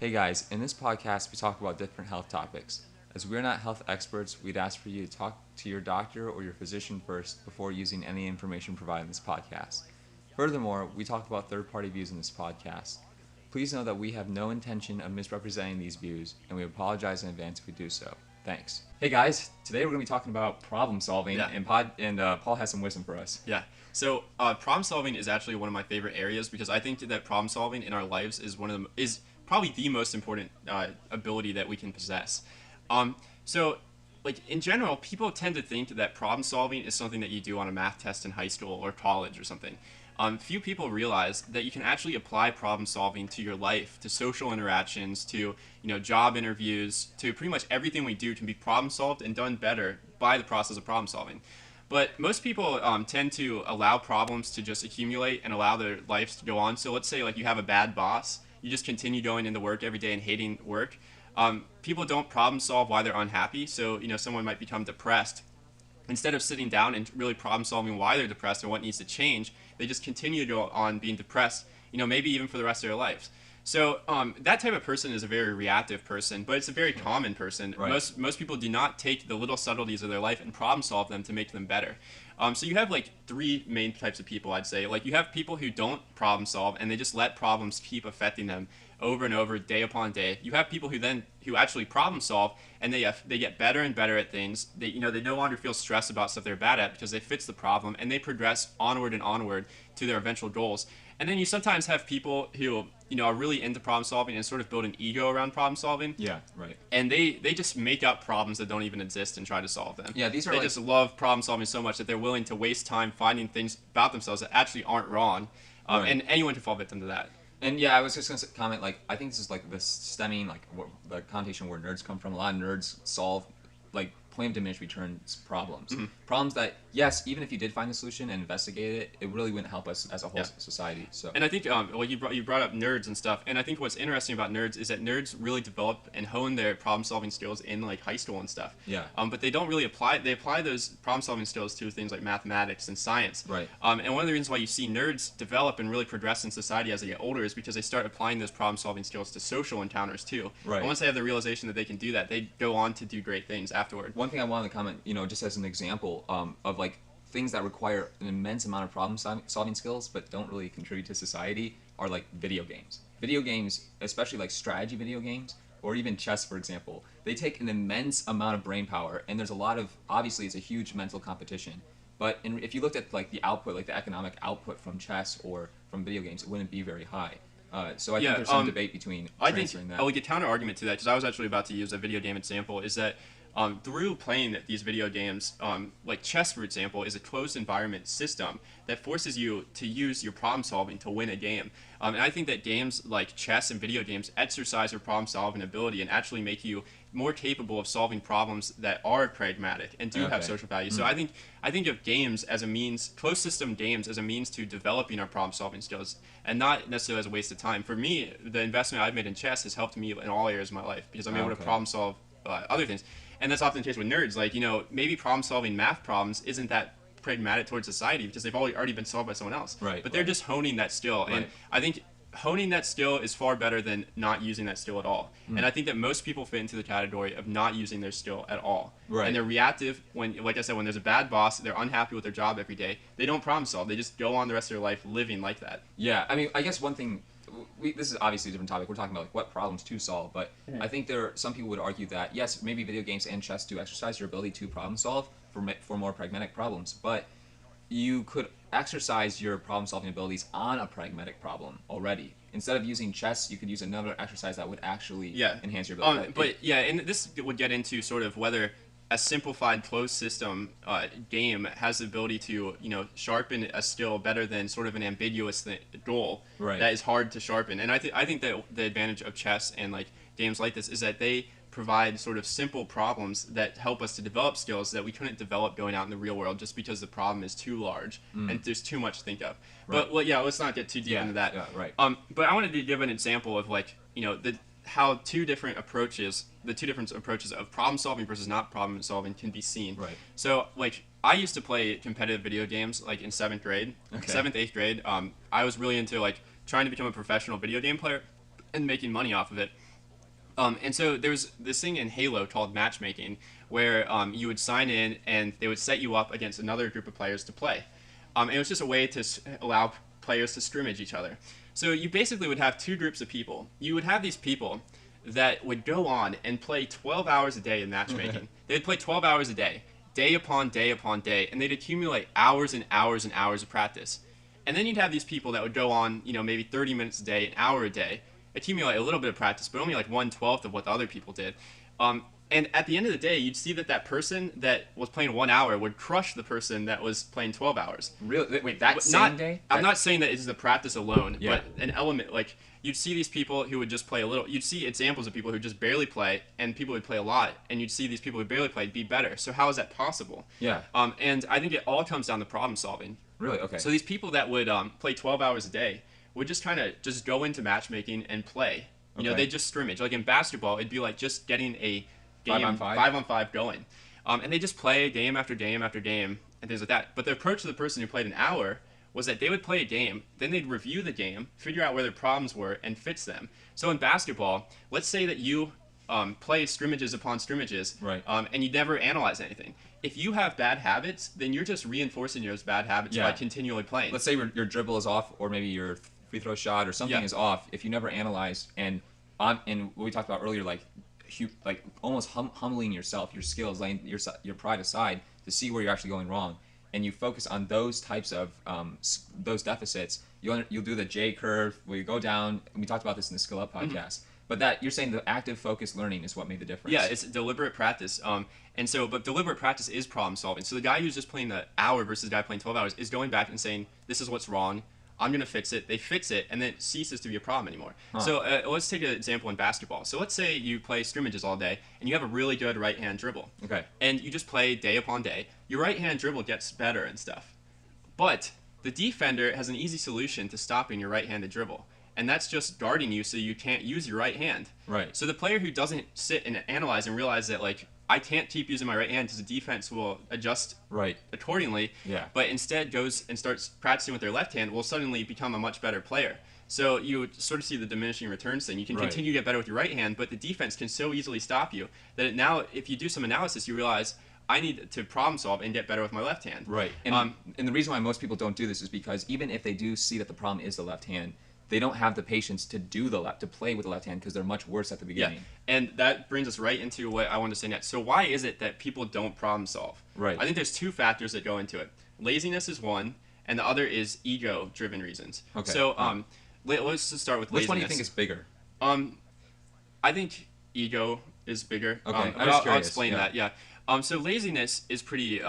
Hey guys, in this podcast we talk about different health topics. As we're not health experts, we'd ask for you to talk to your doctor or your physician first before using any information provided in this podcast. Furthermore, we talk about third-party views in this podcast. Please know that we have no intention of misrepresenting these views, and we apologize in advance if we do so. Thanks. Hey guys, today we're going to be talking about problem solving, and Paul has some wisdom for us. Yeah. So problem solving is actually one of my favorite areas because I think that problem solving in our lives is probably the most important ability that we can possess. So like in general, people tend to think that problem solving is something that you do on a math test in high school or college or something. Few people realize that you can actually apply problem solving to your life, to social interactions, to job interviews, to pretty much everything we do can be problem solved and done better by the process of problem solving. But most people tend to allow problems to just accumulate and allow their lives to go on. So let's say like you have a bad boss, you just continue going into work every day and hating work. People don't problem solve why they're unhappy. So someone might become depressed. Instead of sitting down and really problem solving why they're depressed and what needs to change, they just continue to go on being depressed, maybe even for the rest of their lives. So that type of person is a very reactive person, but it's a very common person. Right. Most people do not take the little subtleties of their life and problem solve them to make them better. So you have like three main types of people, I'd say. Like you have people who don't problem solve and they just let problems keep affecting them over and over, day upon day. You have people who actually problem solve and they get better and better at things. They no longer feel stressed about stuff they're bad at because they fix the problem and they progress onward and onward to their eventual goals. And then you sometimes have people who are really into problem solving and sort of build an ego around problem solving. Yeah, right. And they just make up problems that don't even exist and try to solve them. Yeah, they just love problem solving so much that they're willing to waste time finding things about themselves that actually aren't wrong. Right. And anyone can fall victim to that. And yeah, I was just going to comment, like, I think this is like this stemming, like, the connotation where nerds come from. A lot of nerds solve, like, plain diminished returns problems. Mm-hmm. Problems that, yes, even if you did find the solution and investigate it, it really wouldn't help us as a whole society. So. And I think, you brought up nerds and stuff, and I think what's interesting about nerds is that nerds really develop and hone their problem-solving skills in, like, high school and stuff. Yeah. But they don't really apply those problem-solving skills to things like mathematics and science. Right. And one of the reasons why you see nerds develop and really progress in society as they get older is because they start applying those problem-solving skills to social encounters, too. Right. And once they have the realization that they can do that, they go on to do great things afterward. One thing I wanted to comment, just as an example of like things that require an immense amount of problem-solving skills but don't really contribute to society are like video games. Video games, especially like strategy video games, or even chess, for example, they take an immense amount of brain power, and there's a lot of, obviously it's a huge mental competition. But if you looked at like the output, like the economic output from chess or from video games, it wouldn't be very high. So I think there's some debate between transferring that. Like a counter argument to that, because I was actually about to use a video game example, is that through playing these video games, like chess, for example, is a closed environment system that forces you to use your problem solving to win a game. And I think that games like chess and video games exercise your problem solving ability and actually make you more capable of solving problems that are pragmatic and do have social value. So I think of games as a means, closed system games as a means to developing our problem solving skills and not necessarily as a waste of time. For me, the investment I've made in chess has helped me in all areas of my life because I'm able to problem solve other things. And that's often the case with nerds. Like, maybe problem-solving math problems isn't that pragmatic towards society because they've already been solved by someone else. Right. But they're just honing that skill. Right. And I think honing that skill is far better than not using that skill at all. And I think that most people fit into the category of not using their skill at all. Right. And they're reactive when, like I said, when there's a bad boss, they're unhappy with their job every day. They don't problem solve. They just go on the rest of their life living like that. Yeah, I mean, I guess one thing, this is obviously a different topic. We're talking about like what problems to solve, but I think some people would argue that yes, maybe video games and chess do exercise your ability to problem solve for more pragmatic problems, but you could exercise your problem solving abilities on a pragmatic problem already. Instead of using chess, you could use another exercise that would actually enhance your ability. And this would get into sort of whether a simplified closed system game has the ability to sharpen a skill better than sort of an ambiguous goal that is hard to sharpen. And I think that the advantage of chess and like games like this is that they provide sort of simple problems that help us to develop skills that we couldn't develop going out in the real world just because the problem is too large and there's too much to think of. Right. But let's not get too deep into that. Yeah, right. But I wanted to give an example of like how the two different approaches of problem solving versus not problem solving can be seen. Right. So like I used to play competitive video games like in 7th grade, 7th, 8th grade. I was really into like trying to become a professional video game player and making money off of it. And so there's this thing in Halo called matchmaking, where you would sign in and they would set you up against another group of players to play. And it was just a way to allow players to scrimmage each other. So you basically would have two groups of people. You would have these people that would go on and play 12 hours a day in matchmaking. They'd play 12 hours a day upon day upon day, and they'd accumulate hours and hours and hours of practice. And then you'd have these people that would go on, maybe 30 minutes a day, an hour a day, accumulate a little bit of practice, but only like 1/12 of what the other people did. And at the end of the day, you'd see that person that was playing 1 hour would crush the person that was playing 12 hours. Really? Wait, that same day? I'm not saying that it's the practice alone, but an element, like, you'd see these people who would just play a little. You'd see examples of people who just barely play, and people would play a lot, and you'd see these people who barely play be better. So how is that possible? Yeah. And I think it all comes down to problem solving. Really? Okay. So these people that would play 12 hours a day would just kind of just go into matchmaking and play. They just scrimmage. Like in basketball, it'd be like just getting a game 5-on-5 going. And they just play game after game after game and things like that. But the approach to the person who played an hour was that they would play a game, then they'd review the game, figure out where their problems were, and fix them. So in basketball, let's say that you play scrimmages upon scrimmages, right. And you never analyze anything. If you have bad habits, then you're just reinforcing those bad habits by continually playing. Let's say your dribble is off, or maybe your free throw shot or something is off. If you never analyze, and what we talked about earlier, like almost humbling yourself, your skills, laying your pride aside to see where you're actually going wrong, and you focus on those types of those deficits, you'll do the J curve where you go down. And we talked about this in the Skill Up podcast. But that you're saying the active focused learning is what made the difference. Yeah, it's deliberate practice. But deliberate practice is problem solving. So the guy who's just playing the hour versus the guy playing 12 hours is going back and saying, this is what's wrong. I'm going to fix it. They fix it, and then it ceases to be a problem anymore. So let's take an example in basketball. So let's say you play scrimmages all day, and you have a really good right-hand dribble. Okay. And you just play day upon day. Your right-hand dribble gets better and stuff. But the defender has an easy solution to stopping your right-handed dribble. And that's just guarding you so you can't use your right hand. Right. So the player who doesn't sit and analyze and realize that, like, I can't keep using my right hand because the defense will adjust accordingly, but instead goes and starts practicing with their left hand, will suddenly become a much better player. So you sort of see the diminishing returns thing. You can continue to get better with your right hand, but the defense can so easily stop you that now, if you do some analysis, you realize, I need to problem solve and get better with my left hand. Right. And the reason why most people don't do this is because even if they do see that the problem is the left hand, they don't have the patience to play with the left hand because they're much worse at the beginning. Yeah. And that brings us right into what I want to say next. So why is it that people don't problem solve? Right. I think there's two factors that go into it. Laziness is one, and the other is ego-driven reasons. Okay. So let's just start with laziness. Which one do you think is bigger? I think ego is bigger. Okay. I'll explain that. Yeah. So laziness is pretty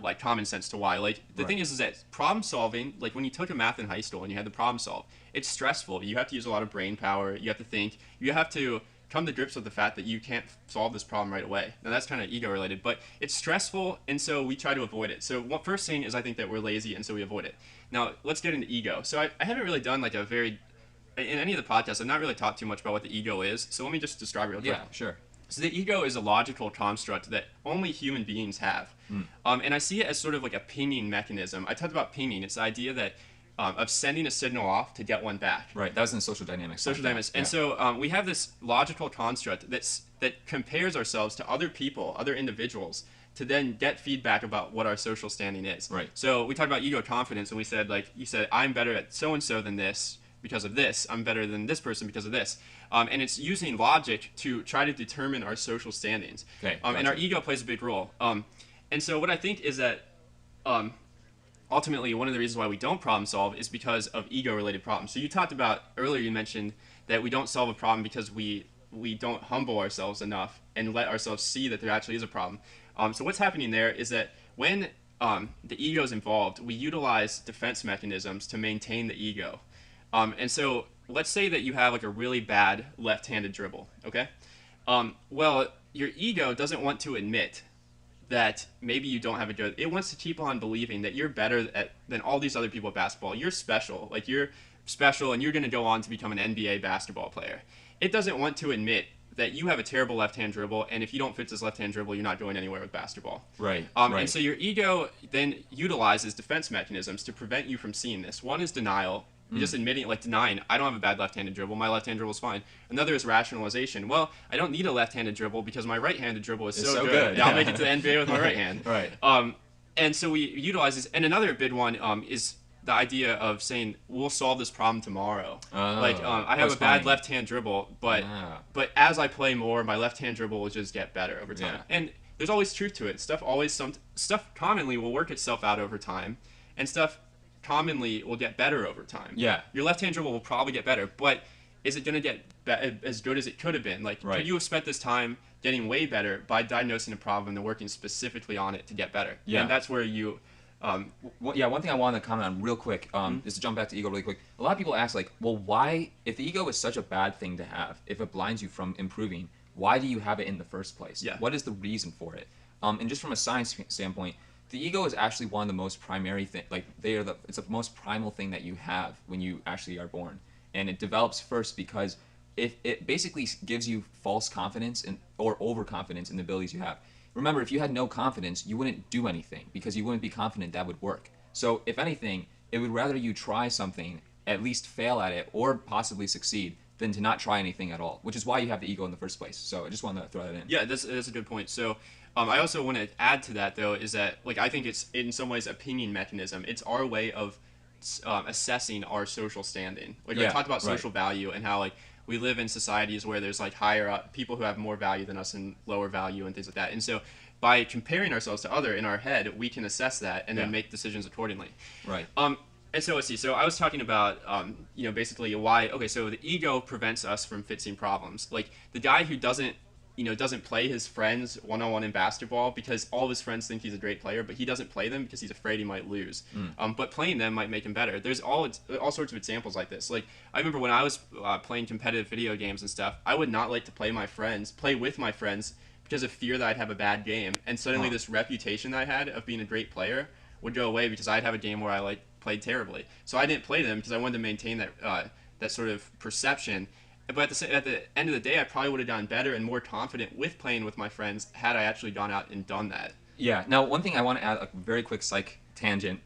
like common sense to why. Like the thing is that problem solving, like when you took a math in high school and you had to problem solve, it's stressful. You have to use a lot of brain power. You have to think. You have to come to grips with the fact that you can't solve this problem right away. Now that's kind of ego related, but it's stressful, and so we try to avoid it. So what first thing is I think that we're lazy, and so we avoid it. Now let's get into ego. So I haven't really done like in any of the podcasts, I've not really talked too much about what the ego is. So let me just describe it real quick. Yeah, sure. So the ego is a logical construct that only human beings have. And I see it as sort of like a pinging mechanism. I talked about pinging. It's the idea that of sending a signal off to get one back. Right. That was in social dynamics. Social dynamics. And so we have this logical construct that compares ourselves to other people, other individuals, to then get feedback about what our social standing is. Right. So we talked about ego confidence, and we said, like, you said, I'm better at so-and-so than this because of this. I'm better than this person because of this. And it's using logic to try to determine our social standings. Okay, and our ego plays a big role. And so what I think is that ultimately one of the reasons why we don't problem solve is because of ego-related problems. So you talked about earlier, you mentioned that we don't solve a problem because we don't humble ourselves enough and let ourselves see that there actually is a problem. So what's happening there is that when the ego is involved, we utilize defense mechanisms to maintain the ego. And so let's say that you have like a really bad left-handed dribble, okay? Well, your ego doesn't want to admit that maybe you don't have a good. It wants to keep on believing that you're better than all these other people at basketball. You're special. Like, you're special, and you're going to go on to become an NBA basketball player. It doesn't want to admit that you have a terrible left-hand dribble, and if you don't fix this left-hand dribble, you're not going anywhere with basketball. Right. Right. And so your ego then utilizes defense mechanisms to prevent you from seeing this. One is denial, Just admitting, like denying, I don't have a bad left-handed dribble. My left-handed dribble is fine. Another is rationalization. Well, I don't need a left-handed dribble because my right-handed dribble is It's so so good. good. I'll make it to the NBA with my right hand. Right. And so we utilize this. And another big one is the idea of saying we'll solve this problem tomorrow. I have a bad left-hand dribble, but as I play more, my left-hand dribble will just get better over time. Yeah. And there's always truth to it. Stuff commonly will work itself out over time, and stuff commonly will get better over time. Yeah. Your left-hand dribble will probably get better, but is it going to get as good as it could have been? Like, right. could you have spent this time getting way better by diagnosing a problem and working specifically on it to get better? Yeah. And that's where you... one thing I wanted to comment on real quick is to jump back to ego really quick. A lot of people ask, like, well, why, if the ego is such a bad thing to have, if it blinds you from improving, why do you have it in the first place? Yeah. What is the reason for it? And just from a science standpoint, the ego is actually one of the most primary thing. Like, it's the most primal thing that you have when you actually are born, and it develops first because it basically gives you false confidence or overconfidence in the abilities you have. Remember, if you had no confidence, you wouldn't do anything because you wouldn't be confident that would work. So, if anything, it would rather you try something, at least fail at it, or possibly succeed, than to not try anything at all, which is why you have the ego in the first place. So I just wanted to throw that in. Yeah, that's a good point. So I also want to add to that, though, is that, like, I think it's in some ways opinion mechanism. It's our way of assessing our social standing. Like, I talked about social value and how, like, we live in societies where there's, like, higher up people who have more value than us and lower value and things like that. And so by comparing ourselves to other in our head, we can assess that and then make decisions accordingly. Right. And so let's see. So I was talking about, basically why. Okay, so the ego prevents us from fixing problems. Like the guy who doesn't play his friends one-on-one in basketball because all of his friends think he's a great player, but he doesn't play them because he's afraid he might lose. But playing them might make him better. There's all sorts of examples like this. Like I remember when I was playing competitive video games and stuff, I would not like to play with my friends because of fear that I'd have a bad game. And suddenly this reputation that I had of being a great player would go away because I'd have a game where I played terribly. So I didn't play them because I wanted to maintain that sort of perception. But at the end of the day, I probably would have done better and more confident with playing with my friends had I actually gone out and done that. Yeah. Now, one thing I want to add, a very quick psych tangent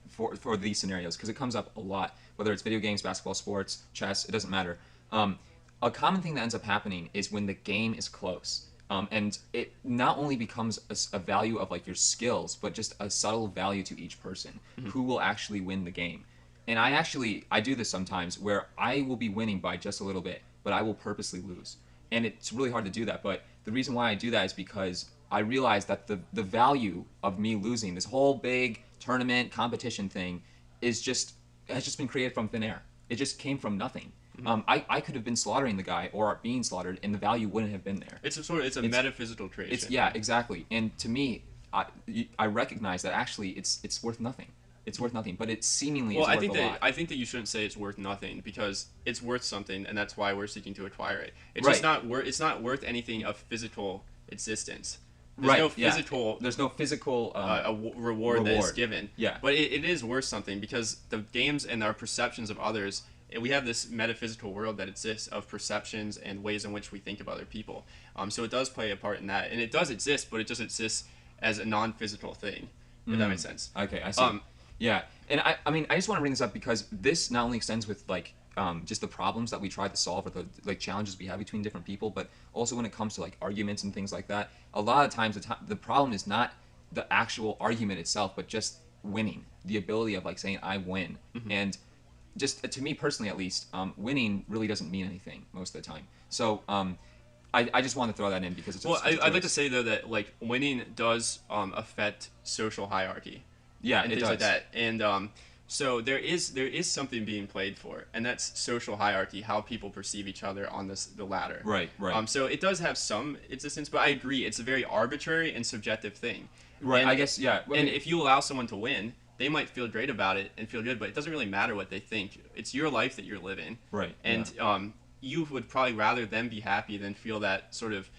for these scenarios, because it comes up a lot, whether it's video games, basketball, sports, chess, it doesn't matter. A common thing that ends up happening is when the game is close. And it not only becomes a value of like your skills, but just a subtle value to each person who will actually win the game. And I do this sometimes where I will be winning by just a little bit, but I will purposely lose. And it's really hard to do that. But the reason why I do that is because I realize that the value of me losing, this whole big tournament competition thing, has just been created from thin air. It just came from nothing. I could have been slaughtering the guy or being slaughtered, and the value wouldn't have been there. It's a metaphysical creation. Yeah, exactly. And to me, I recognize that actually it's worth nothing. It's worth nothing, but it seemingly is worth a lot. I think that you shouldn't say it's worth nothing because it's worth something, and that's why we're seeking to acquire it. It's just not worth. It's not worth anything of physical existence. There's no physical. There's no physical reward that is given. Yeah. But it is worth something because the games and our perceptions of others. We have this metaphysical world that exists of perceptions and ways in which we think of other people. So it does play a part in that, and it does exist, but it just exists as a non-physical thing. If that makes sense. Okay, I see. Yeah, and I mean, I just want to bring this up because this not only extends with like just the problems that we try to solve or the like challenges we have between different people, but also when it comes to like arguments and things like that. A lot of times the problem is not the actual argument itself, but just winning, the ability of like saying I win. And just to me personally at least, winning really doesn't mean anything most of the time. So I just want to throw that in because it's I'd like to say though that like winning does affect social hierarchy. Yeah, and it things does. like that. And so there is something being played for, and that's social hierarchy, how people perceive each other on the ladder. Right. So it does have some existence, but I agree, it's a very arbitrary and subjective thing. Right. And, I guess yeah. And if you allow someone to win, they might feel great about it and feel good, but it doesn't really matter what they think. It's your life that you're living. Right. And you would probably rather them be happy than feel that sort of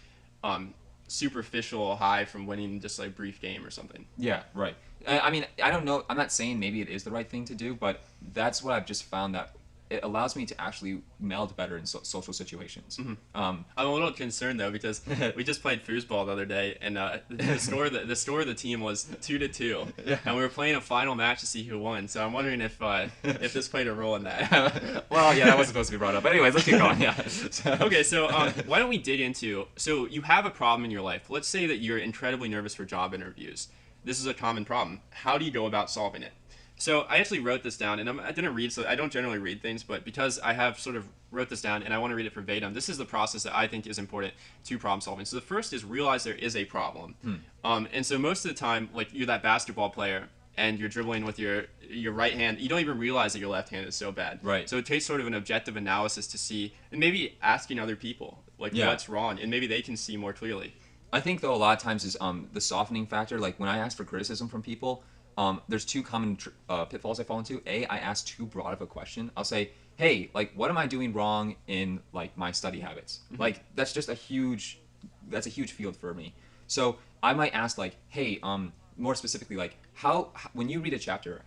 superficial high from winning just like a brief game or something. Yeah, right. I mean, I don't know. I'm not saying maybe it is the right thing to do, but that's what I've just found that it allows me to actually meld better in social situations. I'm a little concerned though because we just played foosball the other day, and the score of the team was 2-2, Yeah. and we were playing a final match to see who won. So I'm wondering if this played a role in that. Well, yeah, that wasn't supposed to be brought up. But anyways, let's keep going. Yeah. Okay, so why don't we dig into, so you have a problem in your life. Let's say that you're incredibly nervous for job interviews. This is a common problem. How do you go about solving it? So I actually wrote this down, and I didn't read, so I don't generally read things, but because I have sort of wrote this down and I want to read it verbatim, this is the process that I think is important to problem solving. So the first is realize there is a problem. And so most of the time, like you're that basketball player and you're dribbling with your right hand, you don't even realize that your left hand is so bad. Right. So it takes sort of an objective analysis to see, and maybe asking other people, like what's wrong, and maybe they can see more clearly. I think though a lot of times is the softening factor. Like when I ask for criticism from people, there's two common pitfalls I fall into. I ask too broad of a question. I'll say, hey, like what am I doing wrong in like my study habits? Like that's a huge field for me. So I might ask like, hey, more specifically, like how when you read a chapter,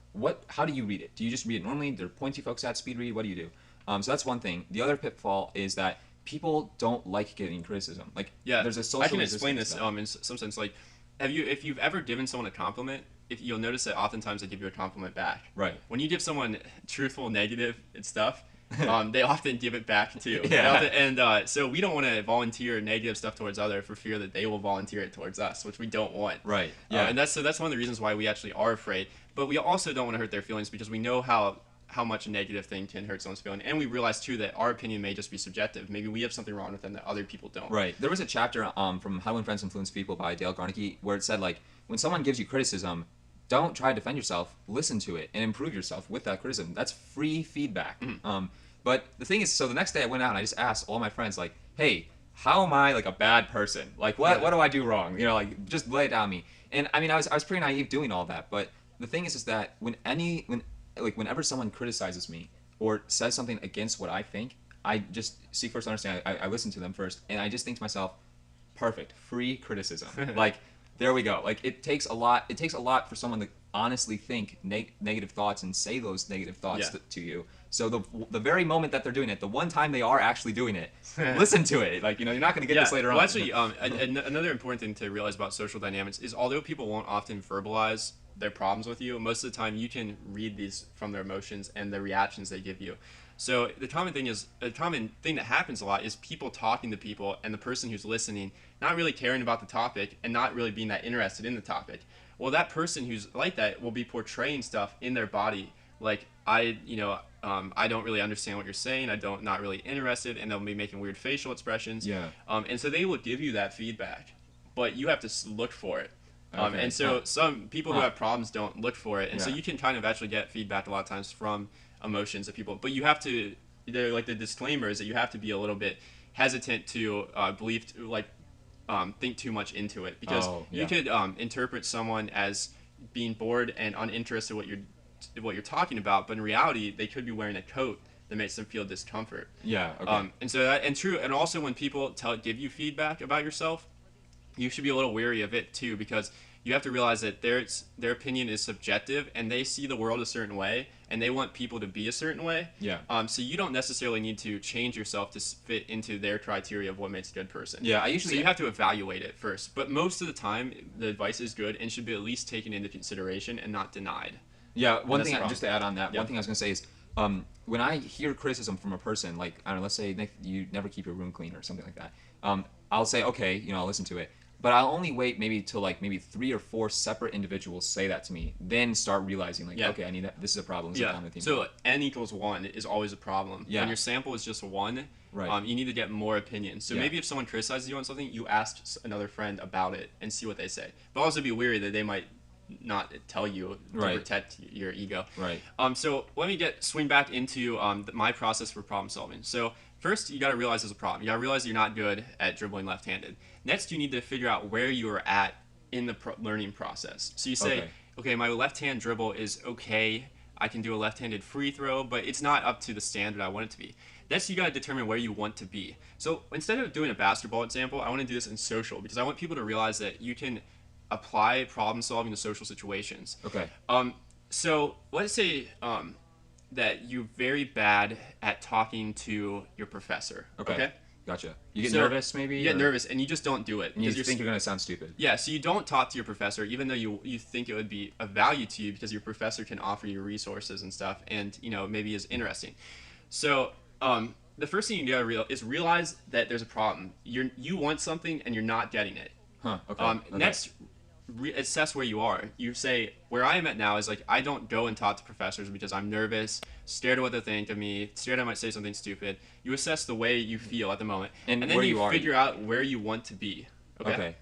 how do you read it? Do you just read it normally? There are points you focus at, speed read? What do you do? So that's one thing. The other pitfall is that people don't like getting criticism. Like there's a social. I can explain this resistance in some sense. Like, if you've ever given someone a compliment, if you'll notice that oftentimes they give you a compliment back. Right. When you give someone truthful, negative and stuff, they often give it back too. Yeah. And so we don't want to volunteer negative stuff towards others for fear that they will volunteer it towards us, which we don't want. Right. Yeah. And that's one of the reasons why we actually are afraid. But we also don't want to hurt their feelings because we know how much a negative thing can hurt someone's feeling, and we realize too that our opinion may just be subjective. Maybe we have something wrong with them that other people don't. Right. There was a chapter from How to Win Friends and Influence People by Dale Carnegie where it said like when someone gives you criticism, don't try to defend yourself. Listen to it and improve yourself with that criticism. That's free feedback. But the thing is, so the next day I went out and I just asked all my friends like, hey, how am I like a bad person? Like what do I do wrong? You know, like just lay it down me. And I mean I was pretty naive doing all that, but the thing is that whenever someone criticizes me or says something against what I think, I just seek first to understand. I listen to them first, and I just think to myself, perfect, free criticism. Like, there we go. Like, it takes a lot. It takes a lot for someone to honestly think negative thoughts and say those negative thoughts to you. So the very moment that they're doing it, the one time they are actually doing it, listen to it. Like, you're not going to get this later on. Well, actually, another important thing to realize about social dynamics is although people won't often verbalize their problems with you, most of the time you can read these from their emotions and the reactions they give you. So the common thing that happens a lot is people talking to people and the person who's listening not really caring about the topic and not really being that interested in the topic. Well, that person who's like that will be portraying stuff in their body like I don't really understand what you're saying. Not really interested, and they'll be making weird facial expressions. Yeah. And so they will give you that feedback, but you have to look for it. Okay. And so some people who have problems don't look for it, and so Yeah. you can kind of actually get feedback a lot of times from emotions of people. But you have to, they're like the disclaimer is that you have to be a little bit hesitant to think too much into it because you could interpret someone as being bored and uninterested in what you're talking about, but in reality they could be wearing a coat that makes them feel discomfort. Yeah. Okay. And also when people give you feedback about yourself, you should be a little wary of it too, because you have to realize that their opinion is subjective and they see the world a certain way and they want people to be a certain way. Yeah. So you don't necessarily need to change yourself to fit into their criteria of what makes a good person. Yeah. So you have to evaluate it first. But most of the time, the advice is good and should be at least taken into consideration and not denied. Yeah. One thing just to add on that, one thing I was gonna say is, when I hear criticism from a person, like I don't know, let's say Nick, you never keep your room clean or something like that, I'll say okay, I'll listen to it. But I'll only wait maybe till like maybe 3 or 4 separate individuals say that to me, then start realizing like, okay, I need that. This is a problem. This is a common theme. So n equals 1 is always a problem. Yeah. When your sample is just 1, right. You need to get more opinions. So maybe if someone criticizes you on something, you ask another friend about it and see what they say. But also be wary that they might not tell you to protect your ego. Right. So let me swing back into my process for problem solving. So first, you got to realize there's a problem. You got to realize you're not good at dribbling left-handed. Next, you need to figure out where you are at in the learning process. So you say, okay, my left-hand dribble is okay. I can do a left-handed free throw, but it's not up to the standard I want it to be. Next, you got to determine where you want to be. So instead of doing a basketball example, I want to do this in social because I want people to realize that you can apply problem solving to social situations. Okay. So let's say that you're very bad at talking to your professor. Okay. Gotcha. You get So nervous, maybe? you get or- nervous and you just don't do it And you because think you're going to sound stupid. yeah, so you don't talk to your professor, even though you think it would be of value to you because your professor can offer you resources and stuff, and maybe is interesting. So the first thing you gotta is realize that there's a problem. You want something and you're not getting it. Huh, okay. Next, assess where you are. You say where I am at now is like I don't go and talk to professors because I'm nervous, scared of what they think of me, scared I might say something stupid. You assess the way you feel at the moment, And then where you you are. figure out where you want to be. Okay.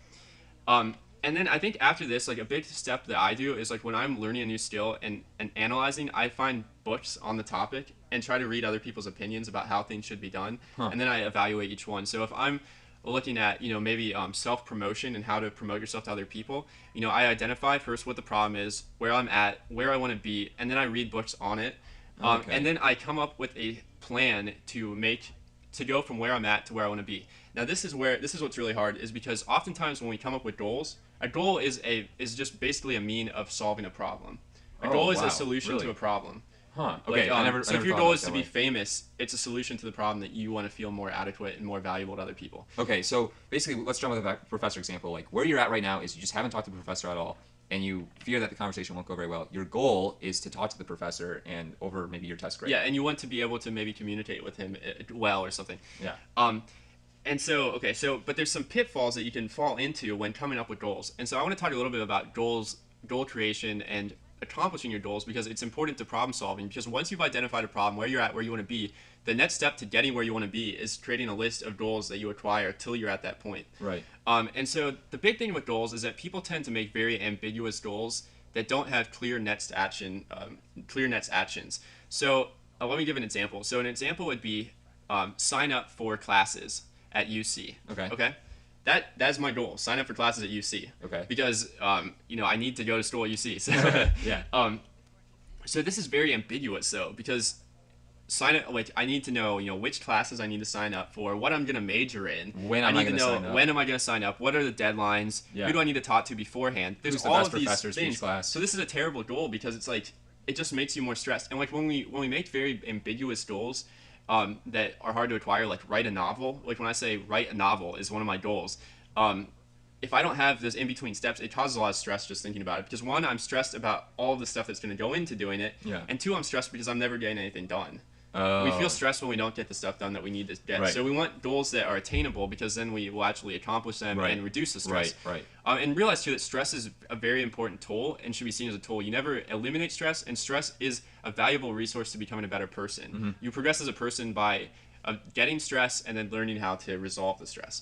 And then I think after this, like a big step that I do is like when I'm learning a new skill and analyzing, I find books on the topic and try to read other people's opinions about how things should be done. And then I evaluate each one. So if I'm looking at, maybe self-promotion and how to promote yourself to other people, I identify first what the problem is, where I'm at, where I want to be, and then I read books on it. And then I come up with a plan to go from where I'm at to where I want to be. Now this is what's really hard is because oftentimes when we come up with goals, a goal is just basically a mean of solving a problem. A goal is a solution really? to a problem. Huh. Okay. So if your goal is to be famous, it's a solution to the problem that you want to feel more adequate and more valuable to other people. Okay. So basically, let's jump with the professor example. Like where you're at right now is you just haven't talked to the professor at all, and you fear that the conversation won't go very well. Your goal is to talk to the professor and over maybe your test grade. Yeah, and you want to be able to maybe communicate with him well or something. Yeah. And so, but there's some pitfalls that you can fall into when coming up with goals. And so I want to talk a little bit about goal creation and accomplishing your goals because it's important to problem solving because once you've identified a problem, where you're at, where you want to be, the next step to getting where you want to be is creating a list of goals that you acquire till you're at that point. Right. And so the big thing with goals is that people tend to make very ambiguous goals that don't have clear next actions. So let me give an example. So an example would be sign up for classes at UC. Okay. That's my goal. Sign up for classes at UC. Okay. Because I need to go to school at UC. So Yeah. So this is very ambiguous though because I need to know which classes I need to sign up for, what I'm gonna major in. When am I gonna sign up? When am I gonna sign up? What are the deadlines? Yeah. Who do I need to talk to beforehand? There's Who's the all best of these professors for each things. class? So this is a terrible goal because it's like it just makes you more stressed. And like when we make very ambiguous goals that are hard to acquire, like write a novel. Like when I say write a novel is one of my goals. If I don't have those in between steps, it causes a lot of stress just thinking about it. Because one, I'm stressed about all of the stuff that's going to go into doing it. Yeah. And two, I'm stressed because I'm never getting anything done. Oh. We feel stressed when we don't get the stuff done that we need to get. Right. So we want goals that are attainable because then we will actually accomplish them Right. and reduce the stress. Right. And realize too that stress is a very important tool and should be seen as a tool. You never eliminate stress, and stress is a valuable resource to becoming a better person. Mm-hmm. You progress as a person by getting stress and then learning how to resolve the stress.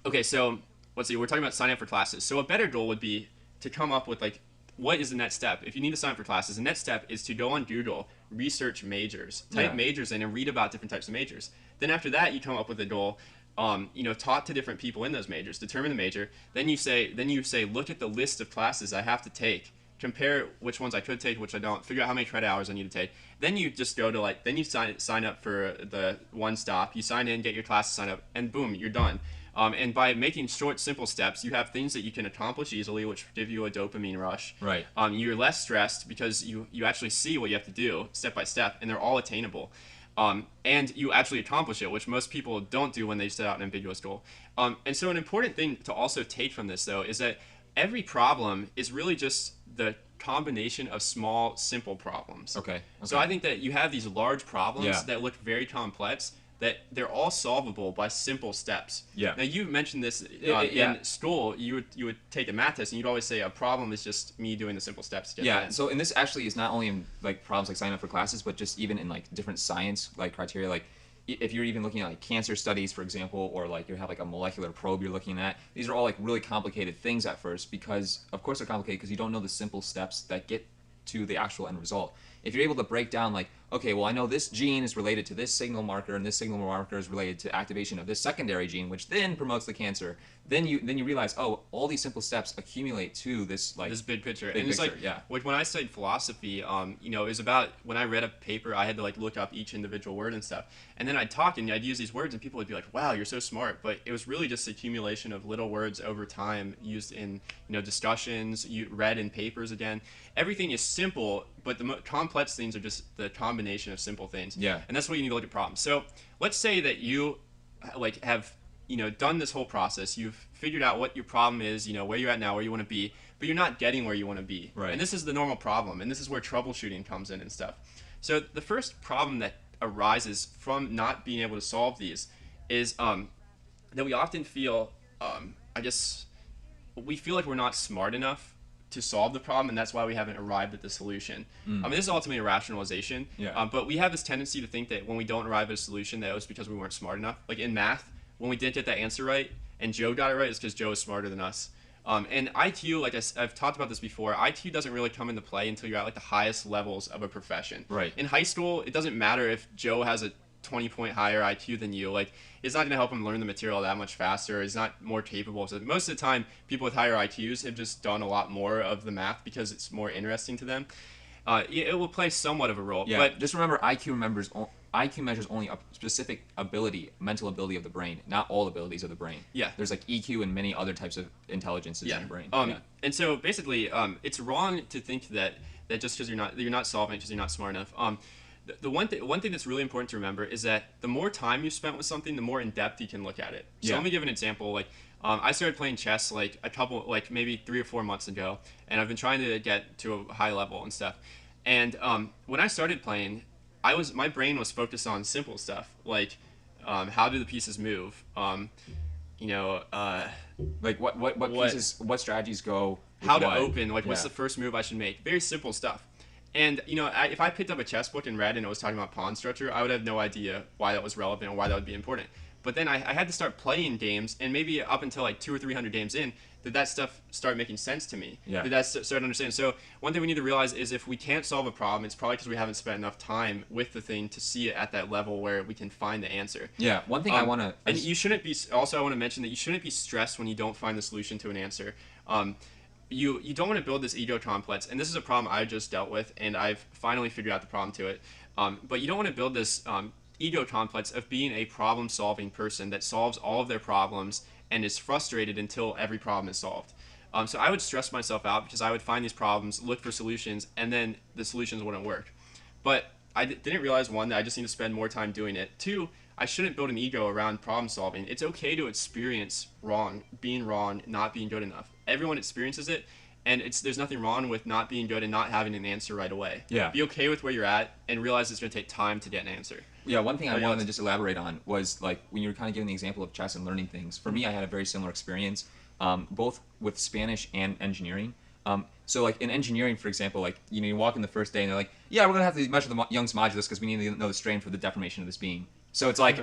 Okay, so let's see. We're talking about signing up for classes. So a better goal would be to come up with like, what is the next step? If you need to sign up for classes, the next step is to go on Google, research majors, type majors in, and read about different types of majors. Then after that, you come up with a goal. Talk to different people in those majors, determine the major. Then you say, look at the list of classes I have to take, compare which ones I could take, which I don't, figure out how many credit hours I need to take. Then you just go to then you sign up for the one stop. You sign in, get your classes signed up, and boom, you're done. And by making short, simple steps, you have things that you can accomplish easily, which give you a dopamine rush. Right. You're less stressed because you actually see what you have to do step by step, and they're all attainable. And you actually accomplish it, which most people don't do when they set out an ambiguous goal. And so an important thing to also take from this, though, is that every problem is really just the combination of small, simple problems. Okay. So I think that you have these large problems Yeah. that look very complex, that they're all solvable by simple steps. Yeah. Now you mentioned this yeah. in school. You would take a math test and you'd always say a problem is just me doing the simple steps. To get Yeah. that. So and this actually is not only in like problems like signing up for classes, but just even in like different science like criteria. Like if you're even looking at like cancer studies, for example, or like you have like a molecular probe you're looking at, these are all like really complicated things at first because of course they're complicated because you don't know the simple steps that get to the actual end result. If you're able to break down like, okay, well, I know this gene is related to this signal marker, and this signal marker is related to activation of this secondary gene, which then promotes the cancer. Then you realize, oh, all these simple steps accumulate to this like This big picture. big And it's picture. like, Yeah. when I studied philosophy, you know, it was about when I read a paper, I had to like look up each individual word and stuff. And then I'd talk and I'd use these words and people would be like, wow, you're so smart. But it was really just accumulation of little words over time used in, you know, discussions, you read in papers again. Everything is simple, but the complex things are just the combination of simple things. Yeah. And that's what you need to look at problems. So let's say that you like have, you know, done this whole process. You've figured out what your problem is, you know, where you're at now, where you want to be, but you're not getting where you want to be. Right. And this is the normal problem, and this is where troubleshooting comes in and stuff. So the first problem that arises from not being able to solve these is that we often feel, I guess, we feel like we're not smart enough to solve the problem, and that's why we haven't arrived at the solution. I mean, this is ultimately a rationalization, Yeah. but we have this tendency to think that when we don't arrive at a solution, that it was because we weren't smart enough. Like in math, when we didn't get that answer right, and Joe got it right, it's because Joe is smarter than us. And IQ, like I've talked about this before, IQ doesn't really come into play until you're at like the highest levels of a profession. Right. In high school, it doesn't matter if Joe has a 20-point higher IQ than you. Like, it's not going to help him learn the material that much faster. He's not more capable. So most of the time, people with higher IQs have just done a lot more of the math because it's more interesting to them. It will play somewhat of a role. Yeah. But just remember, IQ measures only a specific ability, mental ability of the brain, not all abilities of the brain. Yeah. There's like EQ and many other types of intelligences in the brain. And so basically, it's wrong to think that just because you're not solving it because you're not smart enough. The one thing that's really important to remember is that the more time you spent with something, the more in depth you can look at it. So let me give an example. Like, I started playing chess like maybe 3 or 4 months ago, and I've been trying to get to a high level and stuff. And when I started playing, my brain was focused on simple stuff like how do the pieces move. Like what pieces, what strategies go. With how to what. open, like what's the first move I should make. Very simple stuff. And, you know, if I picked up a chess book and read and it was talking about pawn structure, I would have no idea why that was relevant or why that would be important. But then I had to start playing games, and maybe up until like 200 or 300 games in, that stuff started making sense to me. Yeah. That started to understand. So one thing we need to realize is if we can't solve a problem, it's probably because we haven't spent enough time with the thing to see it at that level where we can find the answer. Yeah. One thing I want to... And you shouldn't be... Also, I want to mention that you shouldn't be stressed when you don't find the solution to an answer. You don't want to build this ego complex, and this is a problem I just dealt with, and I've finally figured out the problem to it. But you don't want to build this ego complex of being a problem-solving person that solves all of their problems and is frustrated until every problem is solved. So I would stress myself out because I would find these problems, look for solutions, and then the solutions wouldn't work. But I didn't realize, one, that I just need to spend more time doing it. Two, I shouldn't build an ego around problem solving. It's okay to experience being wrong, not being good enough. Everyone experiences it, and there's nothing wrong with not being good and not having an answer right away. Yeah. Be okay with where you're at and realize it's going to take time to get an answer. Yeah, one thing I wanted to just elaborate on was like when you were kind of giving the example of chess and learning things. For me, I had a very similar experience, both with Spanish and engineering. So like in engineering, for example, like you walk in the first day and they're like, yeah, we're gonna have to measure the Young's modulus because we need to know the strain for the deformation of this beam. So it's like,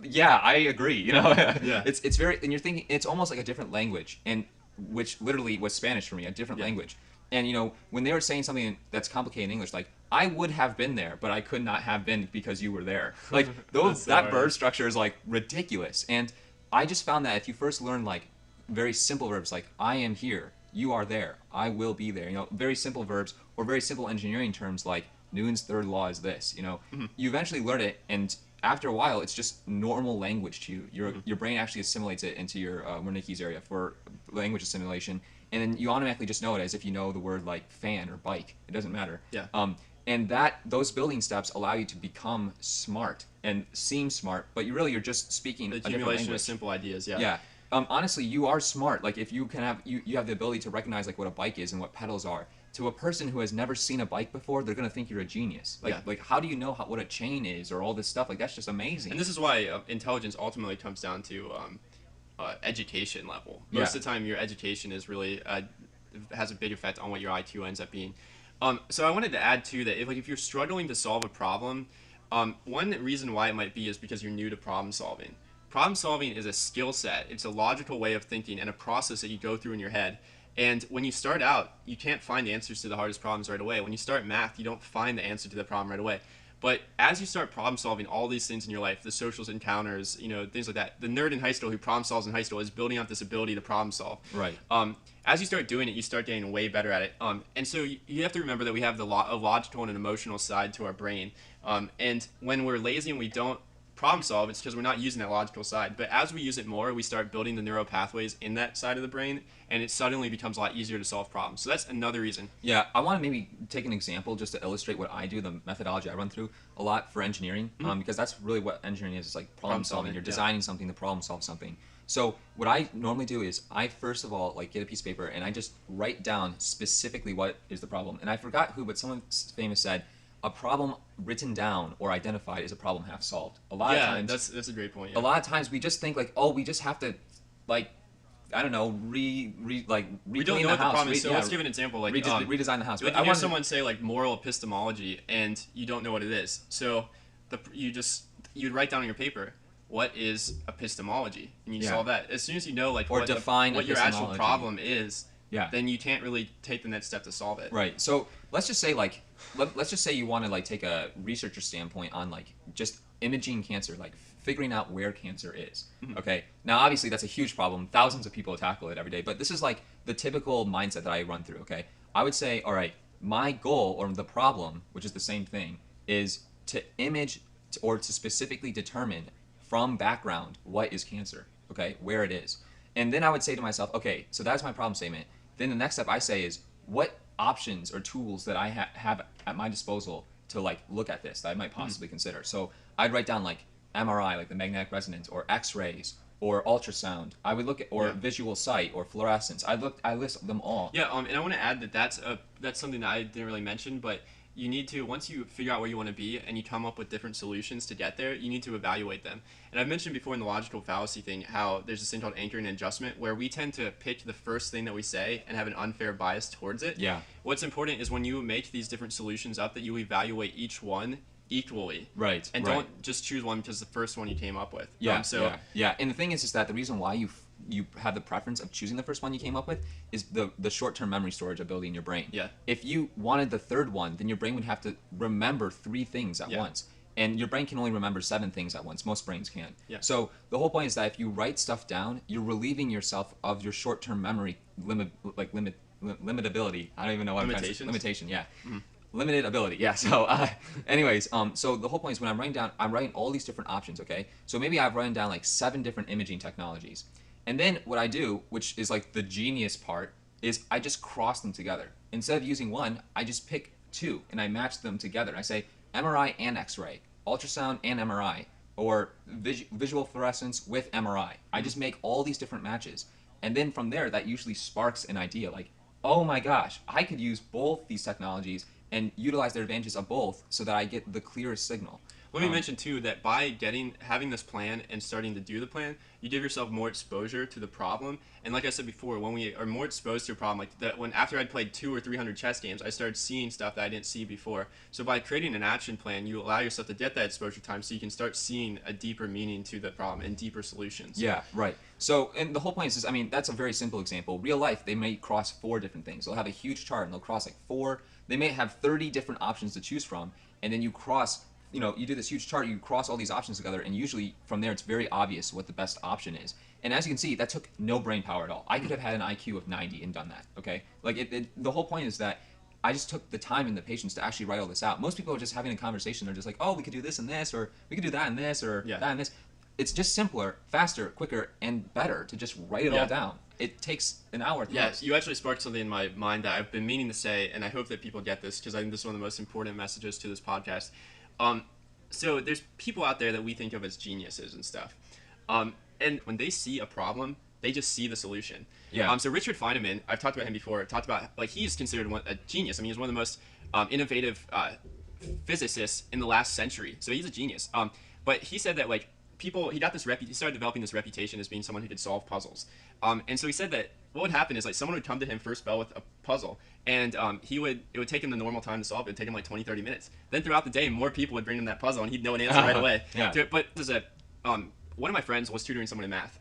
yeah, I agree. Yeah. It's very, and you're thinking it's almost like a different language, and which literally was Spanish for me, a different language. And when they were saying something that's complicated in English, like I would have been there, but I could not have been because you were there. Like that verb structure is like ridiculous. And I just found that if you first learn like very simple verbs like I am here, you are there, I will be there, very simple verbs or very simple engineering terms like Newton's third law is this, you eventually learn it, and after a while it's just normal language to you. Your brain actually assimilates it into your Wernicke's area for language assimilation, and then you automatically just know it as if you know the word like fan or bike. It doesn't matter. Yeah. And those building steps allow you to become smart and seem smart, but you're just speaking a different Accumulation language. of simple ideas. Yeah. Yeah. Honestly, you are smart. Like if you can have you have the ability to recognize like what a bike is and what pedals are. To a person who has never seen a bike before, they're gonna think you're a genius. Like how do you know what a chain is or all this stuff? Like that's just amazing. And this is why intelligence ultimately comes down to education level. Most of the time, your education is really has a big effect on what your IQ ends up being. So I wanted to add too that if you're struggling to solve a problem, one reason why it might be is because you're new to problem solving. Problem solving is a skill set. It's a logical way of thinking and a process that you go through in your head. And when you start out, you can't find answers to the hardest problems right away. When you start math, you don't find the answer to the problem right away. But as you start problem solving all these things in your life, the social encounters, things like that, the nerd in high school who problem solves in high school is building up this ability to problem solve. Right. As you start doing it, you start getting way better at it. And so you have to remember that we have a logical and an emotional side to our brain. And when we're lazy and we don't problem solve, it's because we're not using that logical side. But as we use it more, we start building the neural pathways in that side of the brain, and it suddenly becomes a lot easier to solve problems. So that's another reason. Yeah, I want to maybe take an example just to illustrate what I do, the methodology I run through a lot for engineering, because that's really what engineering is. It's like problem solving. You're designing something to problem solve something. So what I normally do is I first of all get a piece of paper and I just write down specifically what is the problem. And I forgot who, but someone famous said, a problem written down or identified is a problem half solved. A lot of times, that's a great point. Yeah. A lot of times we just think like, oh, we just have to, like, I don't know, we don't know what the problem is. So let's give an example. Like redesign the house. But I want someone say like moral epistemology, and you don't know what it is. So you'd write down on your paper, what is epistemology, and you solve that. As soon as you know like what your actual problem is, then you can't really take the next step to solve it. Right. So let's just say like let's just say you want to like take a researcher standpoint on like just imaging cancer, like figuring out where cancer is. Okay. Now obviously that's a huge problem. Thousands of people tackle it every day, but this is like the typical mindset that I run through. Okay. I would say, all right, my goal or the problem, which is the same thing, is to image or to specifically determine from background what is cancer. Okay, where it is. And then I would say to myself, okay, so that's my problem statement. Then the next step I say is, what options or tools that I have at my disposal to like look at this that I might possibly consider. So I'd write down like MRI, like the magnetic resonance, or X-rays, or ultrasound. I would look at visual sight or fluorescence. I list them all. Yeah, and I want to add that that's something that I didn't really mention, but you need to, once you figure out where you want to be and you come up with different solutions to get there, you need to evaluate them. And I've mentioned before in the logical fallacy thing how there's this thing called anchoring and adjustment, where we tend to pick the first thing that we say and have an unfair bias towards it. Yeah. What's important is when you make these different solutions up, that you evaluate each one equally. Right. And don't just choose one because the first one you came up with. Yeah. Yeah. And the thing is that the reason why you have the preference of choosing the first one you came up with is the short-term memory storage ability in your brain. Yeah. If you wanted the third one, then your brain would have to remember 3 things at once. And your brain can only remember 7 things at once. Most brains can. Yeah. So the whole point is that if you write stuff down, you're relieving yourself of your short-term memory limitability. I don't even know what limitation. Yeah. Mm-hmm. Limited ability. Yeah. So anyways, so the whole point is when I'm writing all these different options, okay? So maybe I've written down like 7 different imaging technologies. And then what I do, which is like the genius part, is I just cross them together. Instead of using one, I just pick 2 and I match them together. I say MRI and X-ray, ultrasound and MRI, or visual fluorescence with MRI. I just make all these different matches. And then from there, that usually sparks an idea like, oh my gosh, I could use both these technologies and utilize their advantages of both so that I get the clearest signal. Let me mention too that by having this plan and starting to do the plan, you give yourself more exposure to the problem. And like I said before, when we are more exposed to a problem, like that, after I'd played 200 or 300 chess games, I started seeing stuff that I didn't see before. So by creating an action plan, you allow yourself to get that exposure time, so you can start seeing a deeper meaning to the problem and deeper solutions. Yeah, right. So, and the whole point is, I mean, that's a very simple example. Real life, they may cross 4 different things. They'll have a huge chart and they'll cross like 4. They may have 30 different options to choose from, and then you cross. You do this huge chart, you cross all these options together, and usually from there it's very obvious what the best option is. And as you can see, that took no brain power at all. I could have had an IQ of 90 and done that, okay? Like, the whole point is that I just took the time and the patience to actually write all this out. Most people are just having a conversation. They're just like, oh, we could do this and this, or we could do that and this, or that and this. It's just simpler, faster, quicker, and better to just write it all down. It takes an hour. Yes, you actually sparked something in my mind that I've been meaning to say, and I hope that people get this, because I think this is one of the most important messages to this podcast. So there's people out there that we think of as geniuses and stuff. And when they see a problem, they just see the solution. Yeah. So Richard Feynman, I've talked about him before, talked about, like, he's considered a genius. I mean, he's one of the most innovative physicists in the last century. So he's a genius. But he said that, like, he started developing this reputation as being someone who could solve puzzles. And so he said that what would happen is, like, someone would come to him first spell with a puzzle, and it would take him the normal time to solve it. It would take him like 20-30 minutes. Then throughout the day, more people would bring him that puzzle, and he'd know an answer right away. But one of my friends was tutoring someone in math,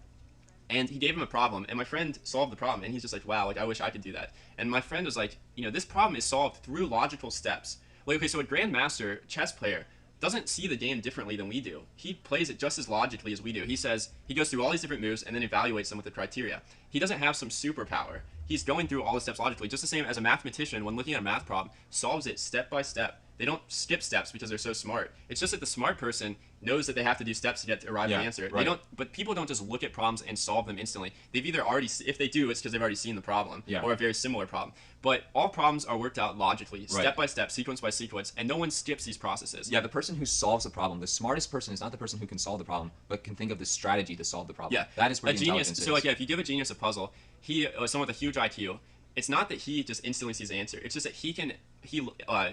and he gave him a problem, and my friend solved the problem, and he's just like, wow, like, I wish I could do that. And my friend was like, this problem is solved through logical steps. Like, okay, so a grandmaster chess player doesn't see the game differently than we do. He plays it just as logically as we do. He says he goes through all these different moves and then evaluates them with the criteria. He doesn't have some superpower. He's going through all the steps logically, just the same as a mathematician when looking at a math problem solves it step by step. They don't skip steps because they're so smart. It's just that the smart person knows that they have to do steps to get to arrive at the answer. Right. But people don't just look at problems and solve them instantly. They've either already, if they do, it's because they've already seen the problem or a very similar problem. But all problems are worked out logically, step by step, sequence by sequence, and no one skips these processes. Yeah, the person who solves the problem, the smartest person is not the person who can solve the problem, but can think of the strategy to solve the problem. Yeah, that is where a the genius. intelligence is. So like, if you give a genius a puzzle, someone with a huge IQ. It's not that he just instantly sees the answer. It's just that he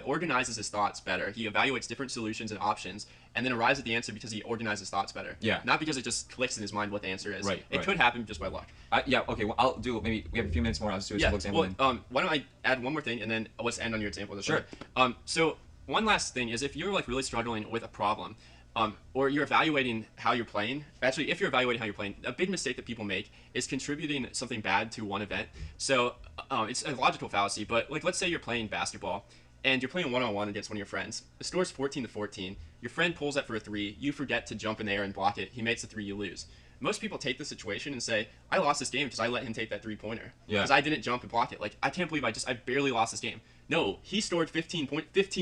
organizes his thoughts better. He evaluates different solutions and options, and then arrives at the answer because he organizes thoughts better. Yeah. Not because it just clicks in his mind what the answer is. Right. It could happen just by luck. Yeah. Okay. Well, I'll do. Maybe we have a few minutes more. I'll just do a simple example. Well, why don't I add one more thing, and then let's end on your example. Sure. So one last thing is, if you're like really struggling with a problem, or you're evaluating how you're playing. Actually, if you're evaluating how you're playing, a big mistake that people make is contributing something bad to one event. So it's a logical fallacy, but like, let's say you're playing basketball and you're playing one-on-one against one of your friends. The score's 14-14. Your friend pulls up for a three. You forget to jump in the air and block it. He makes the three. You lose. Most people take the situation and say, I lost this game because I let him take that three-pointer. Because I didn't jump and block it. Like, I can't believe I barely lost this game. No, he scored 15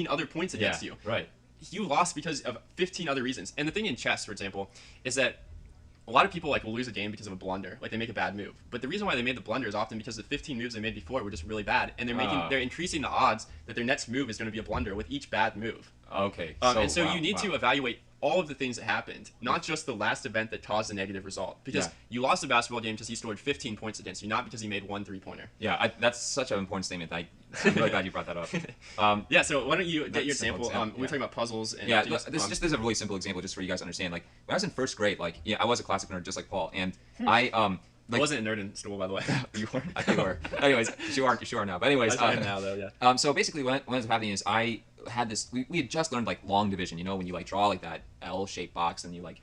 other points against you. Right. You lost because of 15 other reasons. And the thing in chess, for example, is that a lot of people will lose a game because of a blunder, like they make a bad move. But the reason why they made the blunder is often because the 15 moves they made before were just really bad, and they're increasing the odds that their next move is going to be a blunder with each bad move. Okay. So you need to evaluate all of the things that happened, not just the last event that caused a negative result. Because you lost the basketball game because he scored 15 points against you, not because he made one three-pointer. Yeah, that's such an important statement. I'm really glad you brought that up. So why don't you get your example? We're talking about puzzles. And this is a really simple example just for you guys to understand. Like, when I was in first grade, like, I was a classic nerd just like Paul, and I wasn't a nerd in school, by the way. You weren't? I think you were. Anyways, you are now. But anyways, I am now, though, yeah. So basically, what ends up happening is I had this. We had just learned like long division. You know, when you like draw like that L-shaped box and you like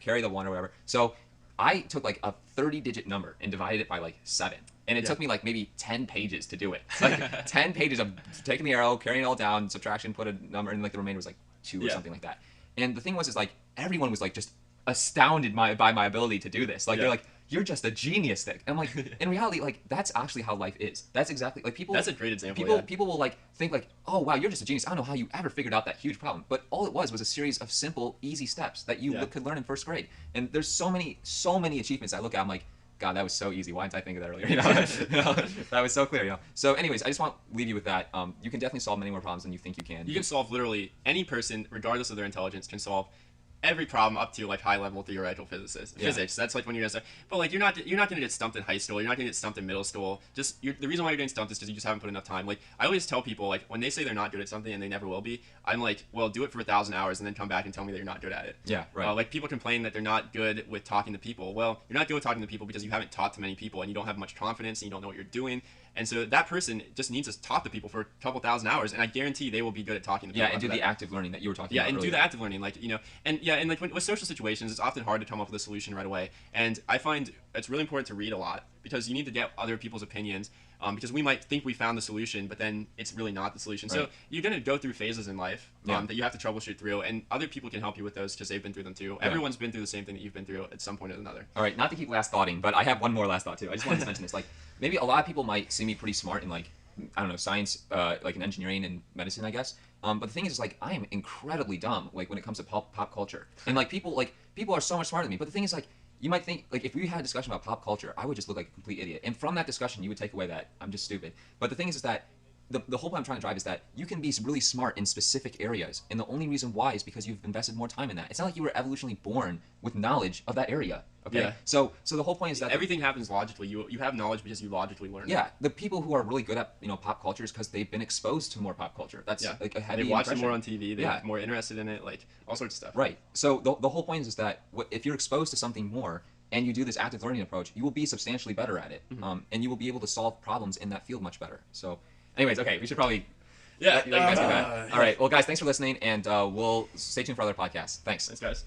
carry the one or whatever. So I took like a 30-digit number and divided it by like 7. And it took me like maybe 10 pages to do it. Like 10 pages of taking the arrow, carrying it all down, subtraction, put a number, and like the remainder was like 2 or something like that. And the thing was, is like everyone was like just astounded by my ability to do this. Like they're like, you're just a genius, Nick. And I'm like, in reality, like that's actually how life is. That's exactly like people. That's a great example. People will like think like, oh wow, you're just a genius. I don't know how you ever figured out that huge problem. But all it was a series of simple, easy steps that you could learn in first grade. And there's so many achievements I look at. I'm like, God, that was so easy. Why didn't I think of that earlier? That was so clear. So, anyways, I just want to leave you with that. You can definitely solve many more problems than you think you can. You can solve literally any person, regardless of their intelligence, can solve every problem up to like high level theoretical physics. That's like when you're gonna start. But like you're not gonna get stumped in high school. You're not gonna get stumped in middle school. The reason why you're getting stumped is because you just haven't put enough time. Like I always tell people, like when they say they're not good at something and they never will be, I'm like, well, do it for 1,000 hours and then come back and tell me that you're not good at it. Yeah, right. Like people complain that they're not good with talking to people. Well, you're not good with talking to people because you haven't taught to many people and you don't have much confidence and you don't know what you're doing. And so that person just needs to talk to people for a couple thousand hours, and I guarantee they will be good at talking to people. Yeah, and do the active learning that you were talking about. Yeah, and earlier. do the active learning, like and like with social situations, it's often hard to come up with a solution right away. And I find it's really important to read a lot because you need to get other people's opinions. Because we might think we found the solution, but then it's really not the solution. Right. So you're going to go through phases in life that you have to troubleshoot through, and other people can help you with those because they've been through them too. Yeah. Everyone's been through the same thing that you've been through at some point or another. All right, not to keep last thoughting, but I have one more last thought too. I just wanted to mention this. Like, maybe a lot of people might see me pretty smart in like, I don't know, science, like in engineering and medicine, I guess. But the thing is, like, I am incredibly dumb, like when it comes to pop culture, and like people are so much smarter than me. But the thing is, like, you might think, like, if we had a discussion about pop culture, I would just look like a complete idiot. And from that discussion, you would take away that I'm just stupid. But the thing is that the whole point I'm trying to drive is that you can be really smart in specific areas. And the only reason why is because you've invested more time in that. It's not like you were evolutionally born with knowledge of that area. Okay. Yeah. So the whole point is that everything happens logically. You have knowledge because you logically learn. Yeah. The people who are really good at pop culture is because they've been exposed to more pop culture. That's like a heavy. They watch it more on TV. They're more interested in it. Like all sorts of stuff. Right. So the whole point is that if you're exposed to something more and you do this active learning approach, you will be substantially better at it, and you will be able to solve problems in that field much better. So, anyways, okay, we should probably let you guys do that. All right. Well, guys, thanks for listening, and we'll stay tuned for other podcasts. Thanks. Thanks, guys.